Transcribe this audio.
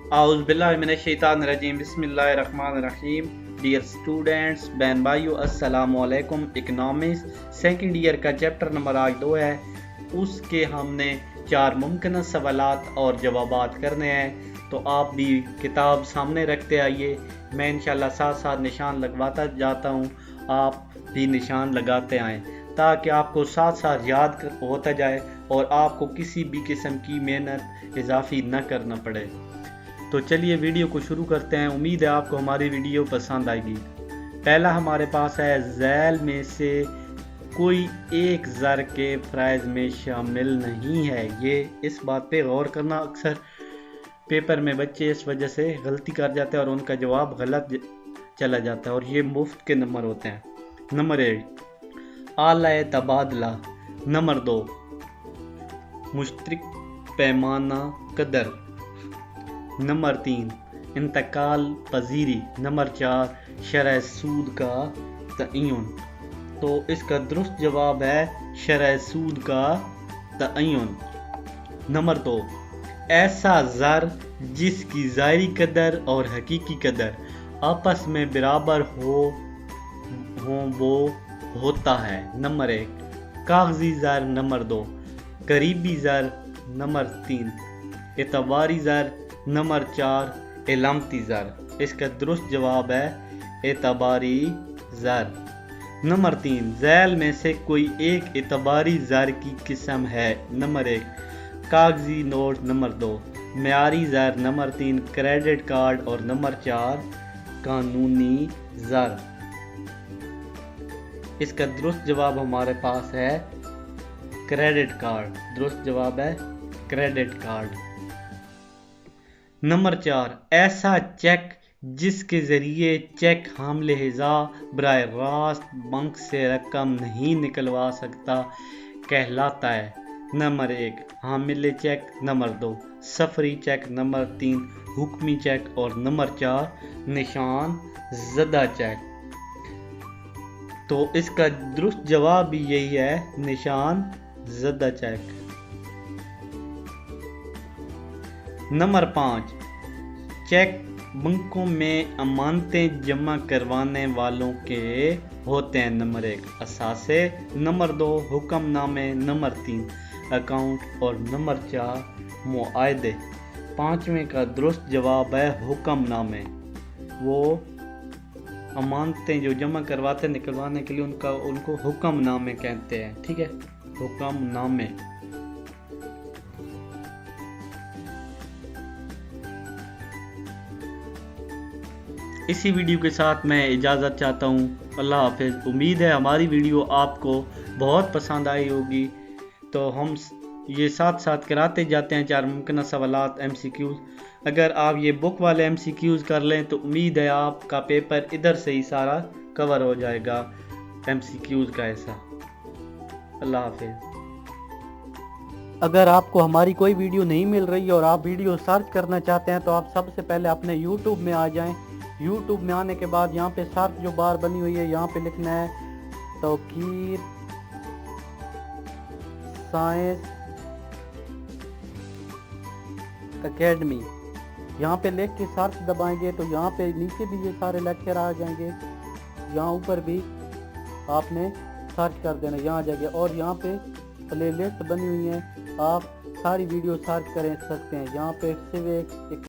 आउज़ुबिल्लाहिमिनश्शैतानिर्रजीम बिस्मिल्लाहिर्रहमानिर्रहीम। Dear students, बहन भाइयों, अस्सलामु अलैकुम। इकनॉमिक्स सेकंड ईयर का चैप्टर नंबर आज 2 है। उसके हमने 4 मुमकिन सवालात और जवाबात करने हैं। तो आप भी किताब सामने रखते आइए। मैं इंशाल्लाह साथ साथ निशान लगवाता जाता हूँ, आप भी निशान लगाते आएँ ताकि आपको साथ साथ याद होता जाए और आपको किसी भी किस्म की मेहनत इजाफी न करना पड़े। तो चलिए वीडियो को शुरू करते हैं। उम्मीद है आपको हमारी वीडियो पसंद आएगी। पहला हमारे पास है, झैल में से कोई एक ज़र के प्राइज में शामिल नहीं है। ये इस बात पे गौर करना, अक्सर पेपर में बच्चे इस वजह से गलती कर जाते हैं और उनका जवाब गलत चला जाता है और ये मुफ्त के नंबर होते हैं। नंबर 1 आला तबादला। नंबर 2 मुश्तरक पैमाना कदर। नंबर 3 इंतकाल पजीरी। नंबर 4 शरह सूद का तयन। तो इसका दुरुस्त जवाब है शरह सूद का तयन। नंबर 2 ऐसा ज़र जिसकी ज़ाहिरी कदर और हकीकी कदर आपस में बराबर हो वो होता है। नंबर 1 कागजी ज़र। नंबर 2 करीबी ज़र। नंबर 3 एतबारी ज़र। नंबर 4 इलामती ज़र। इसका दुरुस्त जवाब है एतबारी ज़र। नंबर 3 झैल में से कोई एक एतबारी ज़र की किस्म है। नंबर 1 कागजी नोट। नंबर 2 म्यारी ज़र। नंबर 3 क्रेडिट कार्ड और नंबर 4 कानूनी ज़र। इसका दुरुस्त जवाब हमारे पास है क्रेडिट कार्ड। दुरुस्त जवाब है क्रेडिट कार्ड। नंबर 4 ऐसा चेक जिसके ज़रिए चेक हामिल हिज़ा बराह रास्त बैंक से रकम नहीं निकलवा सकता कहलाता है। नंबर 1 हामिल चेक। नंबर 2 सफरी चेक। नंबर 3 हुक्मी चेक और नंबर 4 निशान ज़दा चेक। तो इसका दुरुस्त जवाब भी यही है, निशान ज़दा चेक। नंबर 5 चेक बैंकों में अमानतें जमा करवाने वालों के होते हैं। नंबर 1 असासे। नंबर 2 हुक्मनामे। नंबर 3 अकाउंट और नंबर 4 मुआहदे। 5वें का दुरुस्त जवाब है हुक्मनामे। वो अमानतें जो जमा करवाते निकलवाने के लिए उनको हुक्मनामे कहते हैं। ठीक है, हुक्मनामे। इसी वीडियो के साथ मैं इजाज़त चाहता हूँ। अल्लाह हाफ़िज़। उम्मीद है हमारी वीडियो आपको बहुत पसंद आई होगी। तो हम ये साथ साथ कराते जाते हैं 4 मुमकिन सवालात MCQs। अगर आप ये बुक वाले MCQs कर लें तो उम्मीद है आपका पेपर इधर से ही सारा कवर हो जाएगा MCQs का ऐसा। अल्लाह हाफ़िज़। अगर आपको हमारी कोई वीडियो नहीं मिल रही और आप वीडियो सर्च करना चाहते हैं तो आप सबसे पहले अपने YouTube में आ जाएं। YouTube में आने के बाद यहाँ पे सर्च जो बार बनी हुई है, यहाँ पे लिखना है तौकीर साइंस एकेडमी। यहाँ पे लिख के सर्च दबाएंगे तो यहाँ पे नीचे भी ये सारे लेक्चर आ जाएंगे। यहाँ ऊपर भी आपने सर्च कर देना, यहाँ आ जाएंगे और यहाँ पे प्लेलिस्ट बनी हुई है, आप सारी वीडियो सर्च कर सकते हैं। यहाँ पे सिर्फ एक